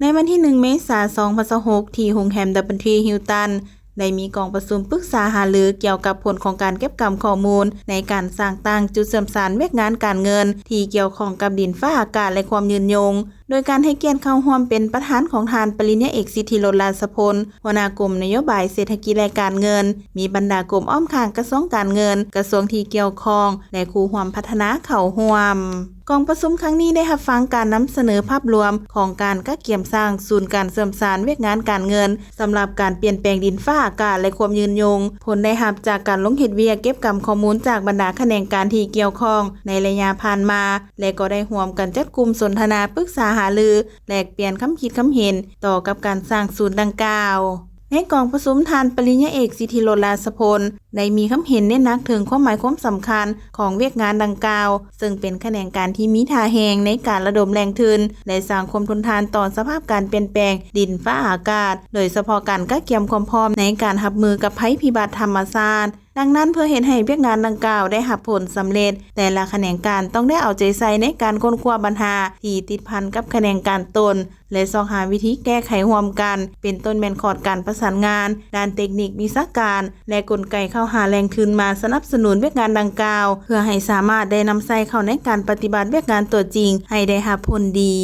ในวันที่ 1 เมษายน 2026 ที่โรงแรม Doubletree Hilton ได้มีกองประชุมปรึกษาหารือเกี่ยวกับผลของการเก็บกำข้อมูลในการสร้างตั้งจุดเสื่อมสารเวียกงานการเงินที่เกี่ยวข้องกับดินฟ้าอากาศและความยืนยงโดยการให้เกียรติเข้าร่วมเป็นประธานของทานปริญญาเอกสิทธิโรจน์ลาภพลหัวหน้ากรมนโยบายเศรษฐกิจและการเงินมีบรรดากรมอ้อมข้างกระทรวงการเงินกระทรวงที่เกี่ยวข้องและครูร่วมพัฒนาเข้าร่วมกองประชุมครั้งนี้ได้รับฟังการนำเสนอภาพรวมของการกะเกียมสร้างศูนย์การเสื่อมสารเวียกงานการเงินสำหรับการเปลี่ยนแปลงดินฟ้าอากาศและความยืนยงผลได้รับจากการลงเฮ็ดเวียกเก็บกำข้อมูลจากบรรดาแขนงการที่เกี่ยวข้องในระยะผ่านมาและก็ได้ร่วมกันจัดกลุ่มสนทนาปรึกษาหารือแลกเปลี่ยนคำคิดคำเห็นต่อกับการสร้างศูนย์ดังกล่าวในกองประชุมทานปริญญาเอกสิทธิโรจน์ลาภพลได้มีคำเห็นเน้นหนักถึงความหมายความสำคัญของเวียกงานดังกล่าวซึ่งเป็นแขนงการที่มีท่าแหงในการระดมแรงทุนและสร้างความทนทานต่อสภาพการเปลี่ยนแปลงดินฟ้าอากาศโดยเฉพาะการกะเกียมความพร้อมในการรับมือกับภัยพิบัติธรรมชาติดังนั้นเพื่อเห็นให้เวียกงานดังกล่าวได้รับผลสำเร็จแต่ละแขนงการต้องได้เอาใจใส่ในการค้นคว้าปัญหาที่ติดพันกับแขนงการตนและสร้างหาวิธีแก้ไขร่วมกันเป็นต้นแม่นขอดการประสานงานด้านเทคนิควิชาการและกลไกเข้าหาแรงทุนมาสนับสนุนเวียกงานดังกล่าวเพื่อให้สามารถได้นำใช้เข้าในการปฏิบัติเวียกงานตัวจริงให้ได้รับผลดี